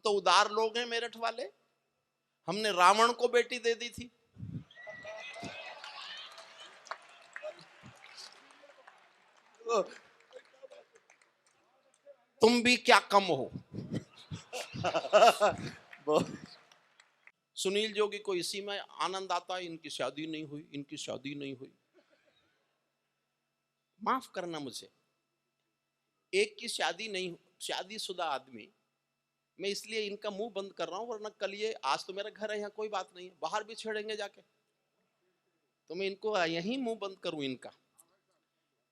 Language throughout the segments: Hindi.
तो उदार लोग हैं मेरठ वाले, हमने रावण को बेटी दे दी थी। तुम भी क्या कम हो। सुनील जोगी को इसी में आनंद आता है, इनकी शादी नहीं हुई, इनकी शादी नहीं हुई। माफ करना मुझे, एक की शादी नहीं, शादीशुदा आदमी, मैं इसलिए इनका मुंह बंद कर रहा हूं, वरना कल ये, आज तो मेरा घर है, यहाँ कोई बात नहीं है, बाहर भी छेड़ेंगे जाके, तो मैं इनको यहीं मुंह बंद करूं इनका।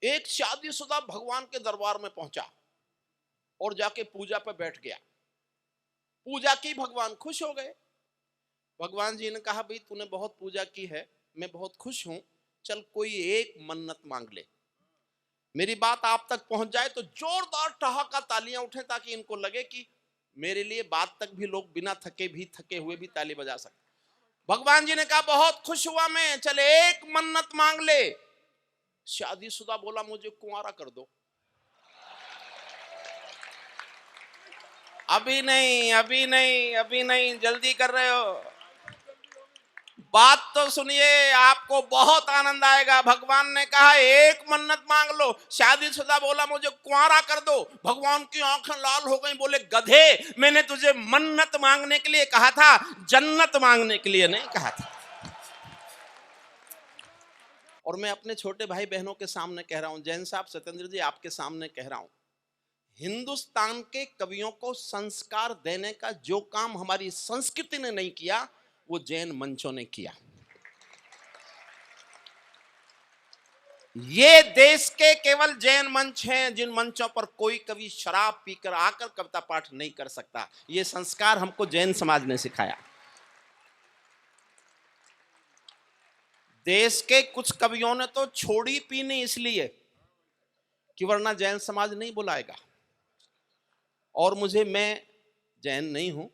एक शादीशुदा भगवान के दरबार में पहुंचा और जाके पूजा पे बैठ गया। पूजा की, भगवान खुश हो गए। भगवान जी ने कहा, भाई तूने बहुत पूजा की है, मैं बहुत खुश हूं, चल कोई एक मन्नत मांग ले, मेरी बात आप तक पहुंच जाए तो जोरदार ठहाका तालियां उठे, ताकि इनको लगे कि मेरे लिए बात तक भी लोग बिना थके भी, थके हुए भी ताली बजा सकते। भगवान जी ने कहा, बहुत खुश हुआ मैं, चले एक मन्नत मांग ले। शादीशुदा बोला, मुझे कुंवारा कर दो। अभी नहीं, अभी नहीं, अभी नहीं, जल्दी कर रहे हो, बात तो सुनिए, आपको बहुत आनंद आएगा। भगवान ने कहा एक मन्नत मांग लो, शादीशुदा बोला मुझे कुंवारा कर दो। भगवान की आंखें लाल हो गई, बोले गधे, मैंने तुझे मन्नत मांगने के लिए कहा था, जन्नत मांगने के लिए नहीं कहा था। और मैं अपने छोटे भाई बहनों के सामने कह रहा हूं, जैन साहब, सत्येंद्र जी, आपके सामने कह रहा हूं, हिंदुस्तान के कवियों को संस्कार देने का जो काम हमारी संस्कृति ने नहीं किया, वो जैन मंचों ने किया। ये देश के केवल जैन मंच हैं जिन मंचों पर कोई कवि शराब पीकर आकर कविता पाठ नहीं कर सकता। ये संस्कार हमको जैन समाज ने सिखाया। देश के कुछ कवियों ने तो छोड़ी पीनी इसलिए कि वरना जैन समाज नहीं बुलाएगा। और मैं जैन नहीं हूं,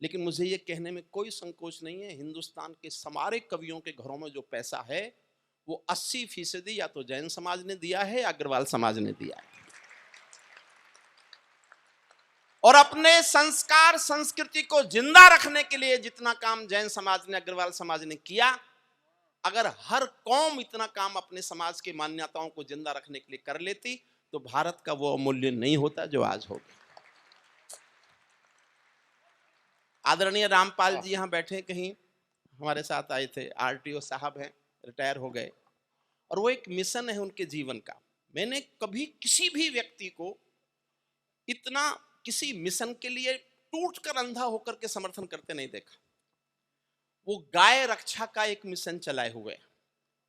लेकिन मुझे ये कहने में कोई संकोच नहीं है, हिंदुस्तान के सारे कवियों के घरों में जो पैसा है वो 80% या तो जैन समाज ने दिया है या अग्रवाल समाज ने दिया है। और अपने संस्कार संस्कृति को जिंदा रखने के लिए जितना काम जैन समाज ने, अग्रवाल समाज ने किया, अगर हर कौम इतना काम अपने समाज की मान्यताओं को जिंदा रखने के लिए कर लेती तो भारत का वो अमूल्य नहीं होता जो आज हो गया। आदरणीय रामपाल जी यहां बैठे, कहीं हमारे साथ आए थे, आरटीओ साहब हैं, रिटायर हो गए, और वो एक मिशन है उनके जीवन का। मैंने कभी किसी भी व्यक्ति को इतना किसी मिशन के लिए टूटकर अंधा होकर के समर्थन करते नहीं देखा। वो गाय रक्षा का एक मिशन चलाए हुए,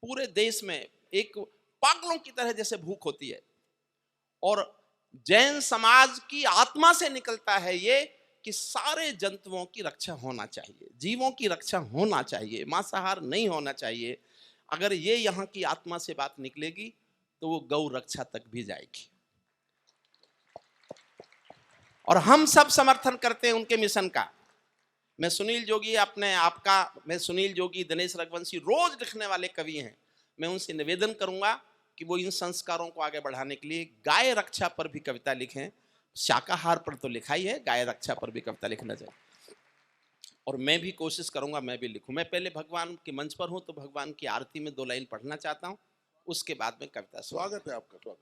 पूरे देश में एक पागलों की तरह जैसे भूख होती है, और जैन समाज की आत्मा से निकलता है ये कि सारे जंतुओं की रक्षा होना चाहिए, जीवों की रक्षा होना चाहिए, मांसाहार नहीं होना चाहिए। अगर ये यहाँ की आत्मा से बात निकलेगी तो वो गौ रक्षा तक भी जाएगी। और हम सब समर्थन करते हैं उनके मिशन का। मैं सुनील जोगी, मैं सुनील जोगी, दिनेश रघुवंशी रोज लिखने वाले कवि हैं, मैं उनसे निवेदन करूंगा कि वो इन संस्कारों को आगे बढ़ाने के लिए गाय रक्षा पर भी कविता लिखें। शाकाहार पर तो लिखा ही है, गाय रक्षा पर भी कविता लिखना चाहिए। और मैं भी कोशिश करूंगा, मैं भी लिखूं। मैं पहले भगवान के मंच पर हूं तो भगवान की आरती में 2 लाइन पढ़ना चाहता हूं, उसके बाद में कविता। स्वागत है आपका, स्वागत।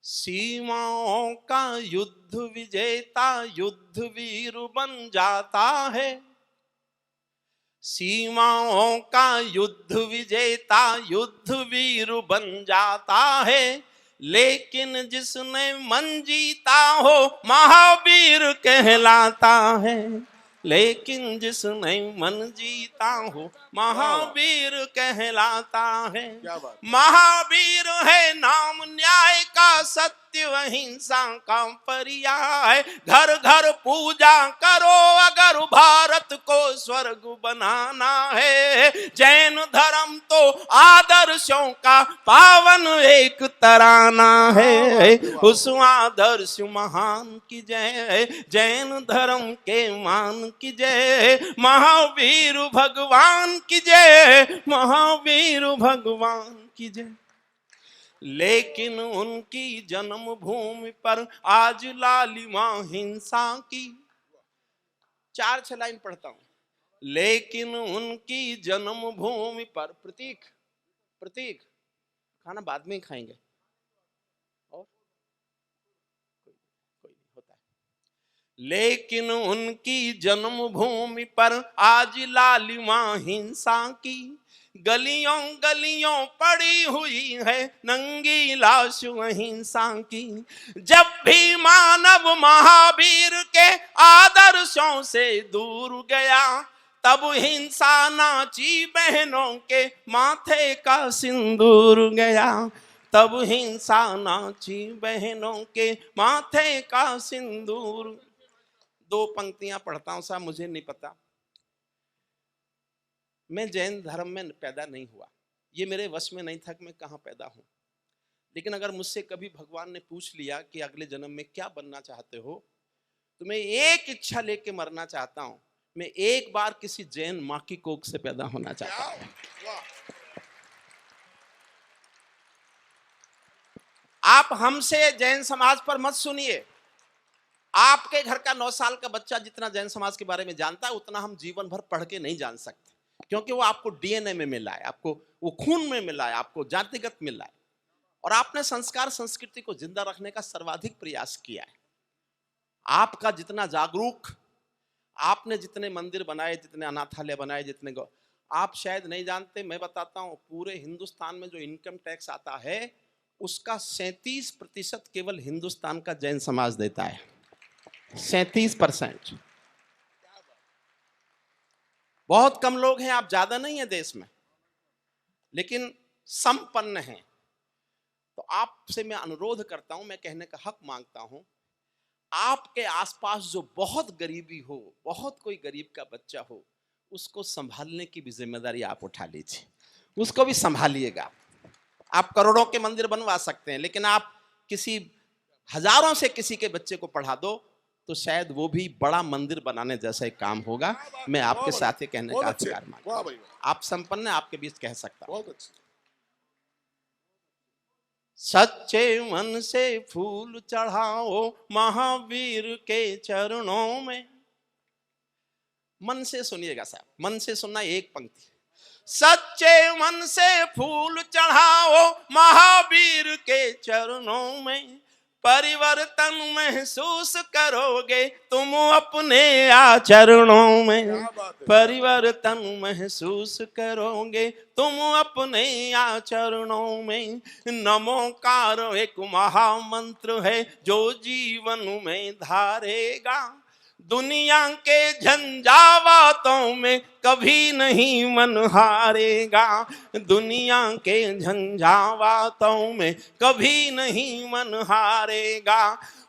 सीमाओं का युद्ध विजेता युद्ध वीर बन जाता है, सीमाओं का युद्ध विजेता युद्ध वीर बन जाता है, लेकिन जिसने मन जीता हो महावीर कहलाता है, लेकिन जिसने मन जीता हो महावीर कहलाता है। महावीर है नाम न्याय का, सत्य अहिंसा का पर्याय, घर घर पूजा करो अगर भारत को स्वर्ग बनाना है। जैन धर्म तो आदर्शों का पावन एक तराना है, उस आदर्श महान की जय, जैन धर्म के मान की जय, महावीर भगवान की जय, महावीर भगवान की जय। लेकिन उनकी जन्मभूमि पर आज लालिमा हिंसा की, 4 6 लाइन पढ़ता हूं। लेकिन उनकी जन्मभूमि पर प्रतीक, प्रतीक खाना बाद में ही खाएंगे और कोई नहीं होता है। लेकिन उनकी जन्मभूमि पर आज लालिमा हिंसा की, गलियों गलियों पड़ी हुई है नंगी लाश अहिंसा की। जब भी मानव महावीर के आदर्शों से दूर गया, तब हिंसा नाची बहनों के माथे का सिंदूर गया। तब हिंसा नाची बहनों के माथे का सिंदूर। 2 पंक्तियां पढ़ता हूं साहब, मुझे नहीं पता, मैं जैन धर्म में पैदा नहीं हुआ, ये मेरे वश में नहीं था कि मैं कहाँ पैदा हूँ। लेकिन अगर मुझसे कभी भगवान ने पूछ लिया कि अगले जन्म में क्या बनना चाहते हो, तो मैं एक इच्छा लेके मरना चाहता हूँ, मैं एक बार किसी जैन माँ की कोख से पैदा होना चाहता हूँ। आप हमसे जैन समाज पर मत सुनिए। आपके घर का 9 साल का बच्चा जितना जैन समाज के बारे में जानता है, उतना हम जीवन भर पढ़ के नहीं जान सकते, क्योंकि वो आपको डीएनए में मिला है, आपको वो खून में मिला है, आपको जातिगत मिला है, और आपने संस्कार संस्कृति को जिंदा रखने का सर्वाधिक प्रयास किया है। आपका जितना जागरूक, आपने जितने मंदिर बनाए, जितने अनाथालय बनाए, जितने आप शायद नहीं जानते, मैं बताता हूं, पूरे हिंदुस्तान में जो इनकम टैक्स आता है उसका 37% केवल हिंदुस्तान का जैन समाज देता है। 37%। बहुत कम लोग हैं, आप ज्यादा नहीं है देश में, लेकिन संपन्न हैं। तो आपसे मैं अनुरोध करता हूं, मैं कहने का हक मांगता हूं, आपके आसपास जो बहुत गरीबी हो, बहुत कोई गरीब का बच्चा हो, उसको संभालने की भी जिम्मेदारी आप उठा लीजिए, उसको भी संभालिएगा। आप करोड़ों के मंदिर बनवा सकते हैं, लेकिन आप किसी हजारों से किसी के बच्चे को पढ़ा दो, तो शायद वो भी बड़ा मंदिर बनाने जैसा एक काम होगा। मैं आपके साथ ये कहने का अधिकार मांगता हूं। आप संपन्न हैं, आपके बीच कह सकता हूं। सच्चे मन से फूल चढ़ाओ महावीर के चरणों में। मन से सुनिएगा साहब, मन से सुनना, एक पंक्ति। सच्चे मन से फूल चढ़ाओ महावीर के चरणों में, परिवर्तन महसूस करोगे तुम अपने आचरणों में। परिवर्तन महसूस करोगे तुम अपने आचरणों में। नमोकार एक महामंत्र है जो जीवन में धारेगा, दुनिया के झंझावातों में कभी नहीं मन हारेगा। दुनिया के झंझावातों में कभी नहीं मन हारेगा।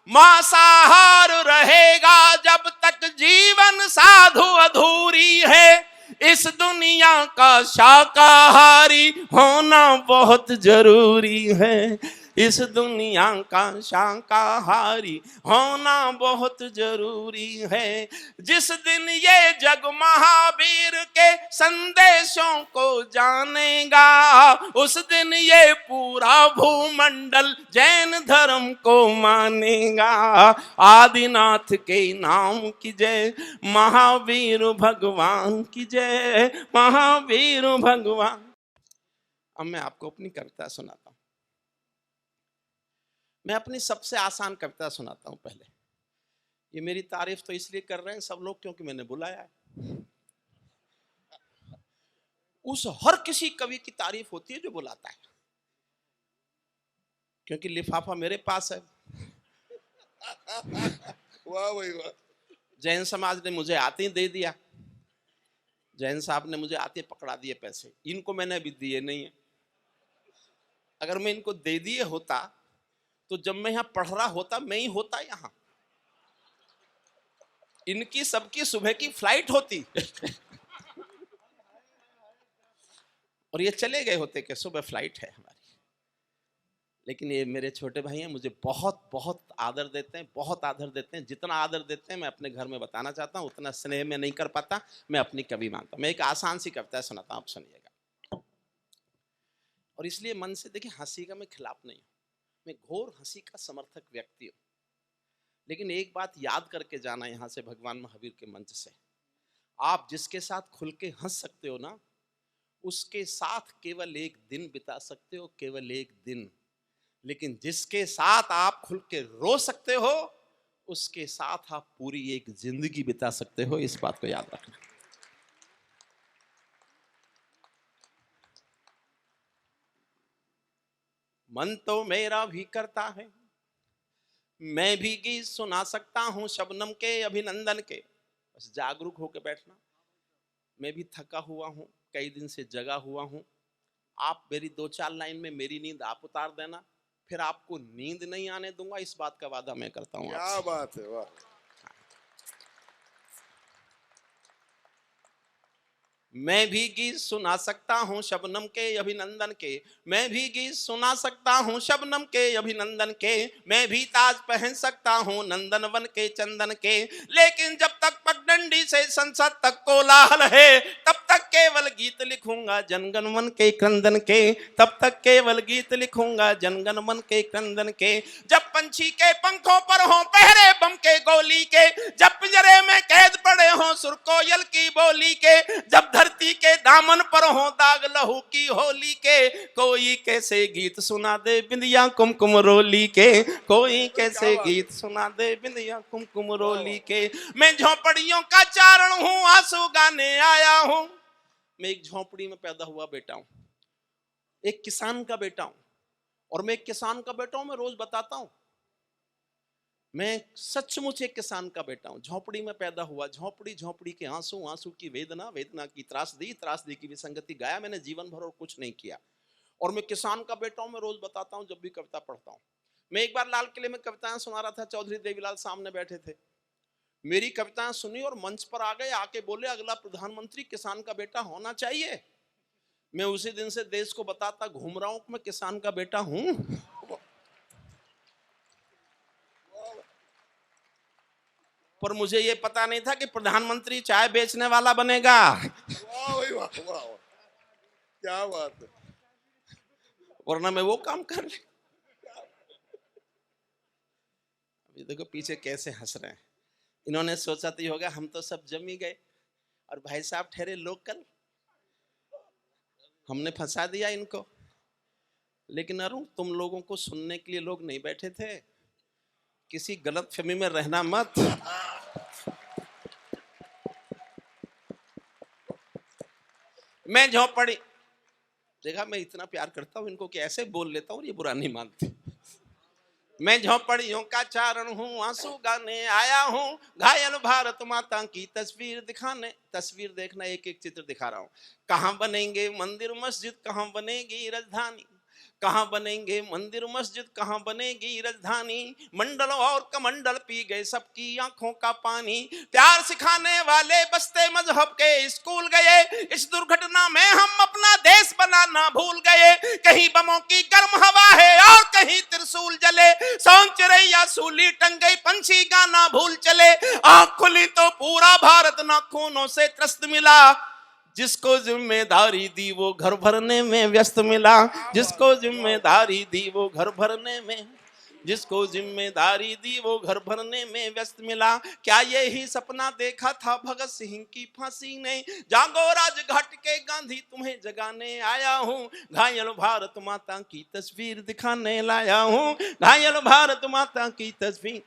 मांसाहार रहेगा जब तक जीवन साधु अधूरी है, इस दुनिया का शाकाहारी होना बहुत जरूरी है। इस दुनिया का शाकाहारी होना बहुत जरूरी है। जिस दिन ये जग महावीर के संदेशों को जानेगा, उस दिन ये पूरा भूमंडल जैन धर्म को मानेगा। आदिनाथ के नाम की जय, महावीर भगवान की जय, महावीर भगवान। अब मैं आपको अपनी कविता सुनाता हूं। मैं अपनी सबसे आसान कविता सुनाता हूं पहले। ये मेरी तारीफ तो इसलिए कर रहे हैं सब लोग क्योंकि मैंने बुलाया है। उस हर किसी कवि की तारीफ होती है जो बुलाता है, क्योंकि लिफाफा मेरे पास है। वाह भाई वाह। जैन समाज ने मुझे आते ही दे दिया, जैन साहब ने मुझे आते पकड़ा दिए पैसे, इनको मैंने अभी दिए नहीं है। अगर मैं इनको दे दिए होता तो जब मैं यहां पढ़ रहा होता, मैं ही होता यहां, इनकी सबकी सुबह की फ्लाइट होती और ये चले गए होते कि सुबह फ्लाइट है हमारी। लेकिन ये मेरे छोटे भाई हैं, मुझे बहुत बहुत आदर देते हैं, बहुत आदर देते हैं। जितना आदर देते हैं मैं अपने घर में बताना चाहता हूँ, उतना स्नेह में नहीं कर पाता। मैं अपनी कवि मानता हूँ। मैं एक आसान सी कविता सुनाता हूँ, आप सुनिएगा। और इसलिए मन से देखिए, हंसी का मैं खिलाफ नहीं हूँ, मैं घोर हंसी का समर्थक व्यक्ति हूँ। लेकिन एक बात याद करके जाना यहां से भगवान महावीर के मंच से, आप जिसके साथ खुल के हंस सकते हो ना, उसके साथ केवल एक दिन बिता सकते हो, केवल एक दिन। लेकिन जिसके साथ आप खुल के रो सकते हो, उसके साथ आप पूरी एक जिंदगी बिता सकते हो। इस बात को याद रखना। मन तो मेरा भी करता है, मैं भी गीत सुना सकता हूं शबनम के अभिनंदन के। बस जागरूक होकर बैठना। मैं भी थका हुआ हूं, कई दिन से जगा हुआ हूं। आप मेरी 2-4 लाइन में मेरी नींद आप उतार देना, फिर आपको नींद नहीं आने दूंगा, इस बात का वादा मैं करता हूं। क्या बात है, वाह। मैं भी गीत सुना सकता हूँ शबनम के अभिनंदन के, मैं भी गीत सुना सकता हूँ शबनम के अभिनंदन के, मैं भी ताज पहन सकता हूँ नंदनवन के चंदन के। लेकिन जब तक पगडंडी से संसद तक कोलाहल है, तब तक केवल गीत लिखूंगा जनगण मन के क्रंदन के, तब तक केवल गीत लिखूंगा जनगण मन के क्रंदन के। जब पंछी के पंखों पर हो पहरे बम के गोली के, जब पिंजरे में कैद पड़े हो सुर कोयल की बोली के, जब धरती के दामन पर हो दाग लहू की होली के, कोई कैसे गीत सुना दे बिंदिया कुमकुम रोली के, कोई कैसे गीत सुना दे बिंदिया कुमकुम रोली के। मैं झोपड़ियों का चारण हूँ, आंसू गाने आया हूँ। मैं एक झोपड़ी में पैदा हुआ बेटा हूं, एक किसान का बेटा हूं, और मैं एक किसान का बेटा हूं। मैं रोज बताता हूं, मैं सचमुच एक किसान का बेटा हूं। झोपड़ी में पैदा हुआ, झोपड़ी झोपड़ी के आंसू, आंसू की वेदना, वेदना की त्रासदी, त्रासदी की विसंगति गाया मैंने जीवन भर और कुछ नहीं किया। और मैं किसान का बेटा हूं, मैं रोज बताता हूं जब भी कविता पढ़ता हूं। मैं एक बार लाल किले में कविताएं सुना रहा था, चौधरी देवीलाल सामने बैठे थे। मेरी कविताएं सुनी और मंच पर आ गए, आके बोले अगला प्रधानमंत्री किसान का बेटा होना चाहिए। मैं उसी दिन से देश को बताता घूम रहा हूं कि मैं किसान का बेटा हूं। पर मुझे ये पता नहीं था कि प्रधानमंत्री चाय बेचने वाला बनेगा। वाह भाई वाह, वाह वाह, क्या बात है। वरना मैं वो काम कर ले। अभी देखो पीछे कैसे हंस रहे हैं। इन्होंने सोचा तो होगा हम तो सब जमी गए और भाई साहब ठहरे लोकल, हमने फंसा दिया इनको। लेकिन अरुण, तुम लोगों को सुनने के लिए लोग नहीं बैठे थे। किसी गलत फहमी में रहना मत। मैं झोंपड़ी, देखा मैं इतना प्यार करता हूं इनको कि ऐसे बोल लेता हूं, ये बुरा नहीं मानते। मैं झोंपड़ियों का चारण हूँ, आंसू गाने आया हूँ, घायल भारत माता की तस्वीर दिखाने। तस्वीर देखना, एक एक चित्र दिखा रहा हूँ। कहाँ बनेंगे मंदिर मस्जिद, कहाँ बनेगी राजधानी, कहाँ बनेंगे मंदिर मस्जिद, कहाँ बनेगी राजधानी। मंडल और कमंडल पी गए सबकी आंखों का पानी। प्यार सिखाने वाले बस्ते मजहब के स्कूल गए, इस दुर्घटना में हम अपना देश बनाना भूल गए। कहीं बमों की गर्म हवा है और कहीं त्रिशूल जले, सौंग चिड़ैया सूली टंग गई, पंछी गाना भूल चले। आंख खुली तो पूरा भारत नाखूनों से त्रस्त मिला, जिसको जिम्मेदारी दी वो घर भरने में व्यस्त मिला, जिसको जिम्मेदारी दी वो घर भरने में, जिसको जिम्मेदारी दी वो घर भरने में व्यस्त मिला। क्या यही सपना देखा था भगत सिंह की फांसी ने, जागो राजघाट के गांधी तुम्हें जगाने आया हूँ, घायल भारत माता की तस्वीर दिखाने लाया हूँ, घायल भारत माता की तस्वीर।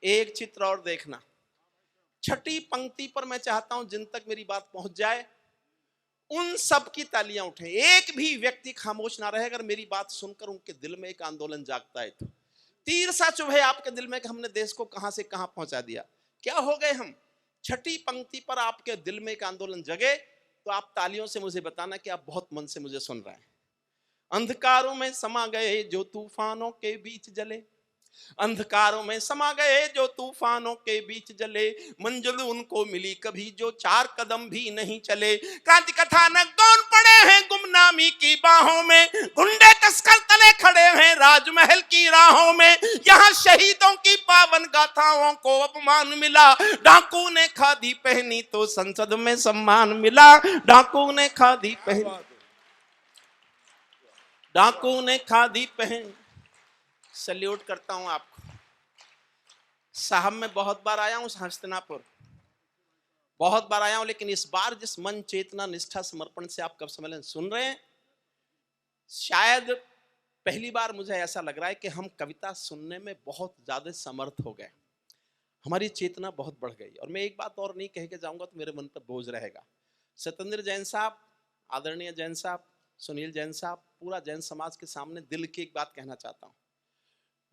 एक चित्र और देखना, छठी पंक्ति पर मैं चाहता हूं जिन तक मेरी बात पहुंच जाए उन सब की तालियां उठे। एक भी व्यक्ति खामोश ना रहे अगर मेरी बात सुनकर उनके दिल में एक आंदोलन जागता है तो। तीर सा चुभे आपके दिल में कि हमने देश को कहां से कहां पहुंचा दिया, क्या हो गए हम। छठी पंक्ति पर आपके दिल में एक आंदोलन जगे तो आप तालियों से मुझे बताना कि आप बहुत मन से मुझे सुन रहे हैं। अंधकारों में समा गए जो तूफानों के बीच जले, अंधकारों में समा गए जो तूफानों के बीच जले, मंजिल उनको मिली कभी जो 4 कदम भी नहीं चले। क्रांति कथानक कौन पड़े हैं गुमनामी की बाहों में, गुंडे तस्कर तले खड़े हैं राजमहल की राहों में। यहाँ शहीदों की पावन गाथाओं को अपमान मिला, डाकू ने खादी पहनी तो संसद में सम्मान मिला, डाकू ने खादी पहनी, डाकू ने खादी पहनी। सल्यूट करता हूं आपको, साहब मैं बहुत बार आया हूं हस्तिनापुर, बहुत बार आया हूं, लेकिन इस बार जिस मन चेतना निष्ठा समर्पण से आप कवि सम्मेलन सुन रहे हैं, शायद पहली बार मुझे ऐसा लग रहा है कि हम कविता सुनने में बहुत ज्यादा समर्थ हो गए, हमारी चेतना बहुत बढ़ गई। और मैं एक बात और नहीं कह के जाऊंगा तो मेरे मन पर बोझ रहेगा। सत्येंद्र जैन साहब, आदरणीय जैन साहब, सुनील जैन साहब, पूरा जैन समाज के सामने दिल की एक बात कहना चाहता हूं।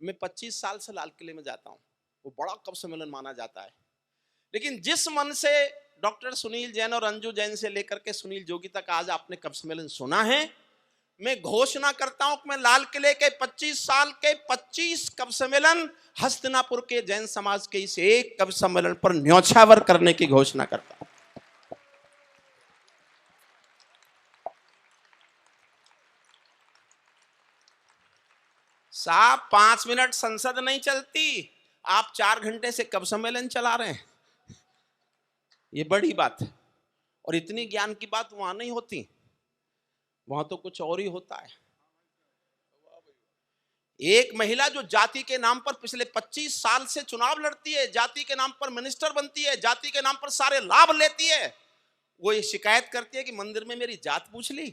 मैं 25 साल से लाल किले में जाता हूं, वो बड़ा कवि सम्मेलन माना जाता है, लेकिन जिस मन से डॉक्टर सुनील जैन और अंजू जैन से लेकर के सुनील जोगी तक आज आपने कवि सम्मेलन सुना है, मैं घोषणा करता हूं कि मैं लाल किले के 25 साल के 25 कवि सम्मेलन हस्तिनापुर के जैन समाज के इस एक कवि सम्मेलन पर न्योछावर करने की घोषणा करता हूं। साहब 5 मिनट संसद नहीं चलती, आप 4 घंटे से कवि सम्मेलन चला रहे हैं, ये बड़ी बात है। और इतनी ज्ञान की बात वहां नहीं होती, वहां तो कुछ और ही होता है। एक महिला जो जाति के नाम पर पिछले 25 साल से चुनाव लड़ती है, जाति के नाम पर मिनिस्टर बनती है, जाति के नाम पर सारे लाभ लेती है, वो ये शिकायत करती है कि मंदिर में मेरी जात पूछ ली।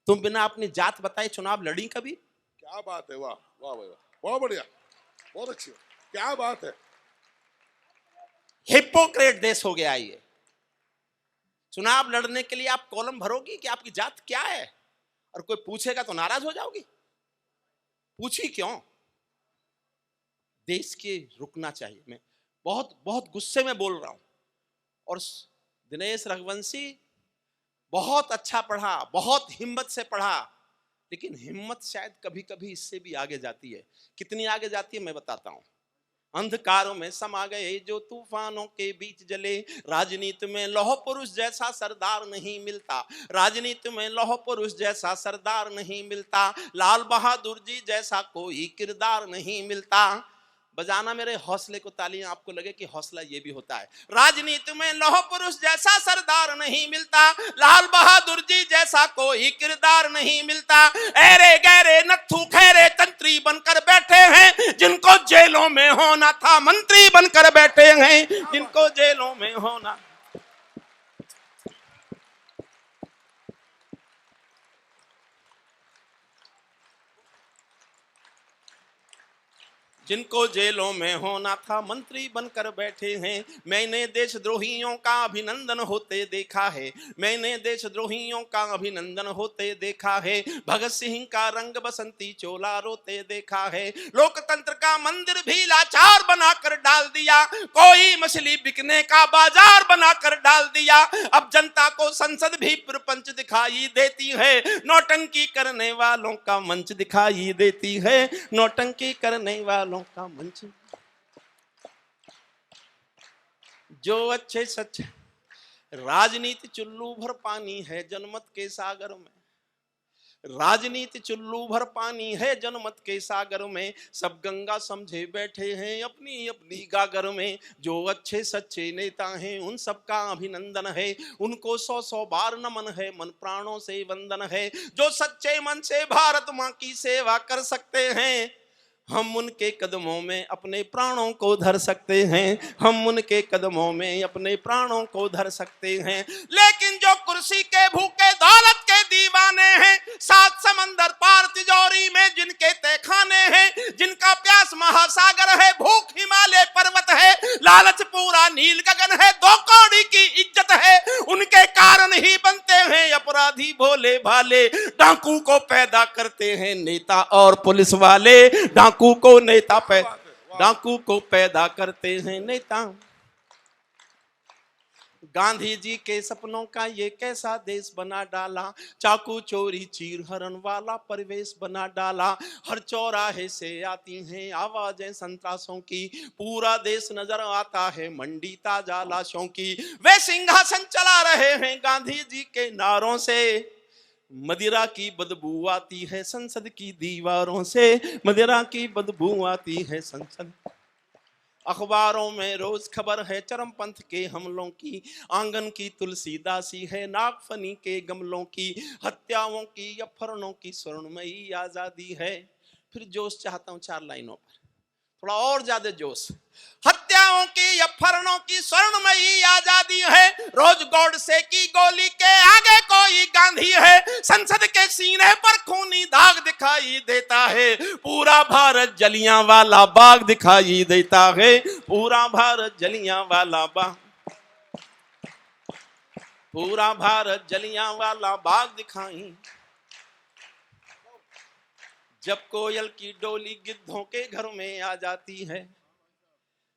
तुम बिना अपनी जात बताए चुनाव लड़ी कभी? क्या बात है, वाह वाह वाह, बहुत बढ़िया, बहुत अच्छी, क्या बात है। हिपोक्रेट देश हो गया ये। चुनाव लड़ने के लिए आप कॉलम भरोगी कि आपकी जात क्या है, और कोई पूछेगा तो नाराज हो जाओगी? पूछी क्यों? देश के रुकना चाहिए। मैं बहुत बहुत गुस्से में बोल रहा हूं। और दिनेश रघुवंशी बहुत अच्छा पढ़ा, बहुत हिम्मत से पढ़ा, लेकिन हिम्मत शायद कभी कभी इससे भी आगे जाती है। कितनी आगे जाती है मैं बताता हूं। अंधकारों में समा गए जो तूफानों के बीच जले, राजनीति में लौह पुरुष जैसा सरदार नहीं मिलता, राजनीति में लौह पुरुष जैसा सरदार नहीं मिलता, लाल बहादुर जी जैसा कोई किरदार नहीं मिलता। बजाना मेरे हौसले को तालियां, आपको लगे कि हौसला ये भी होता है। राजनीति में लौह पुरुष जैसा सरदार नहीं मिलता, लाल बहादुर जी जैसा कोई किरदार नहीं मिलता। ऐरे गहरे नत्थू खैरे तंत्री बनकर बैठे हैं, जिनको जेलों में होना था मंत्री बनकर बैठे हैं, जिनको जेलों में होना। जिनको जेलों में होना था मंत्री बनकर बैठे हैं। मैंने देशद्रोहियों का अभिनंदन होते देखा है, मैंने देशद्रोहियों का अभिनंदन होते देखा है। भगत सिंह का रंग बसंती चोला रोते देखा है। लोकतंत्र का मंदिर भी लाचार बनाकर डाल दिया, कोई मछली बिकने का बाजार बनाकर डाल दिया। अब जनता को संसद भी प्रपंच दिखाई देती है, नौटंकी करने वालों का मंच दिखाई देती है, नौटंकी करने वालों का मंच। जो अच्छे सच्चे, राजनीति चुल्लू भर पानी है जनमत के सागर में, राजनीति चुल्लू भर पानी है जनमत के सागर में। सब गंगा समझे बैठे हैं अपनी अपनी गागर में। जो अच्छे सच्चे नेता हैं उन सबका अभिनंदन है, उनको 100-100 बार नमन है, मन प्राणों से वंदन है। जो सच्चे मन से भारत माँ की सेवा कर सकते हैं, हम उनके कदमों में अपने प्राणों को धर सकते हैं, हम उनके कदमों में अपने प्राणों को धर सकते हैं। लेकिन जो कुर्सी के भूखे दौलत के दीवाने हैं, 7 समंदर पार तिजोरी में जिनके तहखाने हैं, जिनका प्यास महासागर है, भूख हिमालय पर्वत है, लालच पूरा नील गगन है, 2 कौड़ी की इज्जत है, उनके कारण ही बनते हैं अपराधी भोले भाले। डाकू को पैदा करते हैं नेता और पुलिस वाले, डाकू को नेता डाकू को पैदा करते हैं नेता। गांधी जी के सपनों का ये कैसा देश बना डाला, चाकू चोरी चीर हरण वाला परिवेश बना डाला। हर चौराहे से आती हैं आवाजें संतरासों की, पूरा देश नजर आता है मंडी ताजा लाशों की। वे सिंहासन चला रहे हैं गांधी जी के नारों से, मदिरा की बदबू आती है संसद की दीवारों से, मदिरा की बदबू आती है संसद। अखबारों में रोज खबर है चरमपंथ के हमलों की, आंगन की तुलसीदासी है नागफनी के गमलों की, हत्याओं की अपहरणों की स्वर्णमयी आजादी है। फिर जोश चाहता हूं 4 लाइनों पर, थोड़ा और ज्यादा जोश। हत्याओं की अपहरणों की स्वर्णमयी आजादी है, रोज गॉडसे की गोली के आगे कोई गांधी है, संसद के सीने पर खूनी दाग दिखाई देता है, पूरा भारत जलियांवाला बाग दिखाई देता है, पूरा भारत जलियांवाला बाग, पूरा भारत जलियांवाला बाग दिखाई। जब कोयल की डोली गिद्धों के घर में आ जाती है।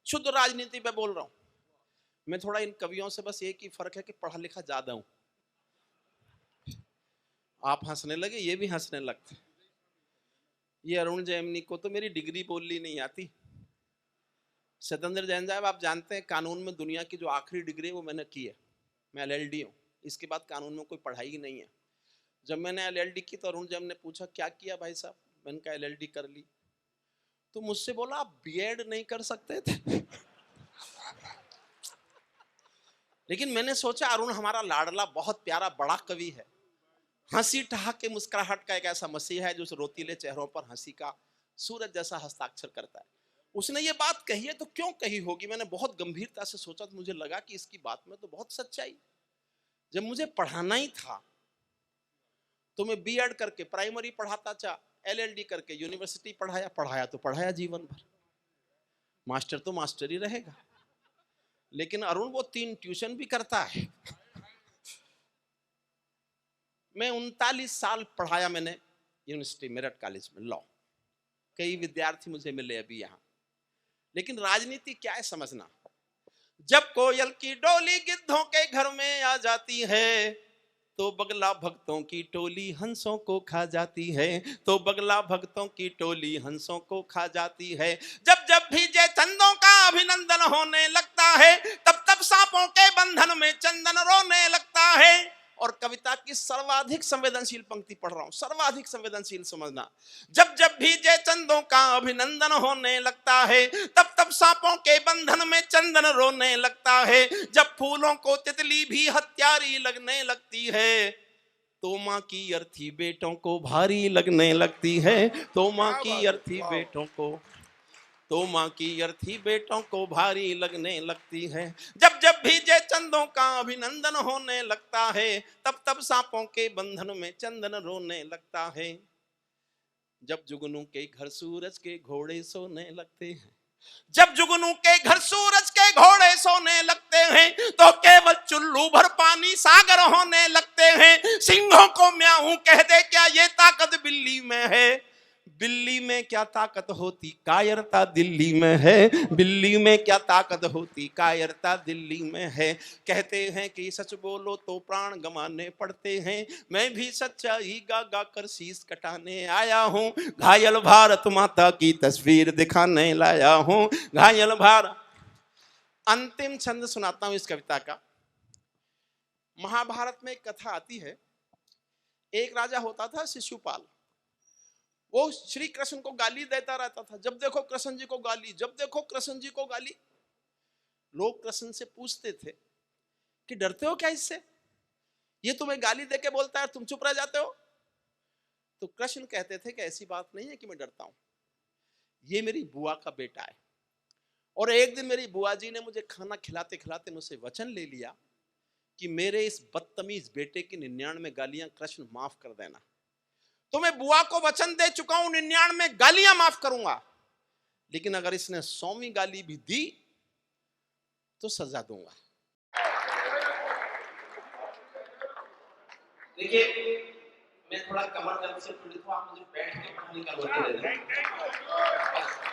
शुद्ध राजनीति पे बोल रहा हूं मैं। थोड़ा इन कवियों से बस एक ही फर्क है कि पढ़ा लिखा ज्यादा हूं। आप हंसने लगे, ये भी हंसने लगते। ये अरुण जैमिनी को तो मेरी डिग्री बोलनी नहीं आती। सत्येंद्र जैन साहब, आप जानते हैं कानून में दुनिया की जो आखिरी डिग्री है वो मैंने की है। मैं LLD हूँ, इसके बाद कानून में कोई पढ़ाई ही नहीं है। जब मैंने LLD की तो अरुण जैन ने पूछा क्या किया भाई साहब, मैंने कहा LLD कर ली। तो मुझसे बोला आप B.Ed नहीं कर सकते थे? लेकिन मैंने सोचा अरुण हमारा लाडला बहुत प्यारा बड़ा कवि है, हंसी ठहाके मुस्कुराहट का एक ऐसा मसीहा है जो उस रोतीले चेहरों पर हंसी का सूरज जैसा हस्ताक्षर करता है। उसने ये बात कही है तो क्यों कही होगी। मैंने बहुत गंभीरता से सोचा तो मुझे लगा कि इसकी बात में तो बहुत सच्चाई। जब मुझे पढ़ाना ही था तो मैं B.Ed करके प्राइमरी पढ़ाता, चाह LLD करके यूनिवर्सिटी पढ़ाया, पढ़ाया तो पढ़ाया जीवन भर। मास्टर तो मास्टर ही रहेगा। लेकिन अरुण वो 3 ट्यूशन भी करता है। मैं 39 साल पढ़ाया मैंने यूनिवर्सिटी मेरठ कॉलेज में लॉ। कई विद्यार्थी मुझे मिले अभी यहाँ। लेकिन राजनीति क्या है समझना। जब कोयल की डोली गिद्धों के घर में आ जाती है तो बगला भक्तों की टोली हंसों को खा जाती है, तो बगला भक्तों की टोली हंसों को खा जाती है। जब जब भी जय चंदों का अभिनंदन होने लगता है तब तब सांपों के बंधन में चंदन रोने लगता है। और कविता की सर्वाधिक संवेदनशील पंक्ति पढ़ रहा हूं, सर्वाधिक संवेदनशील समझना। जब जब भी जय चंदों का अभिनंदन होने लगता है तब तब सांपों के बंधन में चंदन रोने लगता है। जब फूलों को तितली भी हत्यारी लगने लगती है तो माँ की अर्थी बेटों को भारी लगने लगती है, तो माँ की अर्थी बेटों को, तो माँ की अर्थी बेटों को भारी लगने लगती है। जब जब भी जय चंदों का अभिनंदन होने लगता है तब तब सांपों के बंधन में चंदन रोने लगता है। जब जुगनू के घर सूरज के घोड़े सोने लगते हैं, जब जुगनू के घर सूरज के घोड़े सोने लगते हैं तो केवल चुल्लू भर पानी सागर होने लगते हैं। सिंहों को म्याऊं कह दे क्या ये ताकत बिल्ली में है, बिल्ली में क्या ताकत होती कायरता दिल्ली में है, बिल्ली में क्या ताकत होती कायरता दिल्ली में है। कहते हैं कि सच बोलो तो प्राण गंवाने पड़ते हैं, मैं भी सच्चाई गा गा कर शीश कटाने आया हूँ, घायल भारत माता की तस्वीर दिखाने लाया हूँ, घायल भारत। अंतिम छंद सुनाता हूं इस कविता का। महाभारत में एक कथा आती है। एक राजा होता था शिशुपाल। वो श्री कृष्ण को गाली देता रहता था, जब देखो कृष्ण जी को गाली, जब देखो कृष्ण जी को गाली। लोग कृष्ण से पूछते थे कि डरते हो क्या इससे, ये तुम्हें गाली देके बोलता है तुम चुप रह जाते हो। तो कृष्ण कहते थे कि ऐसी बात नहीं है कि मैं डरता हूं, ये मेरी बुआ का बेटा है। और एक दिन मेरी बुआ जी ने मुझे खाना खिलाते खिलाते मुझसे वचन ले लिया कि मेरे इस बदतमीज बेटे की 99 गालियां कृष्ण माफ कर देना। तो मैं बुआ को वचन दे चुका हूं 99 गालियां माफ करूंगा, लेकिन अगर इसने 100वीं गाली भी दी तो सजा दूंगा। देखिए मैं थोड़ा कमर दर्द से पीड़ित हूं, आप मुझे बैठ के पढ़ाने का मौका दे दें।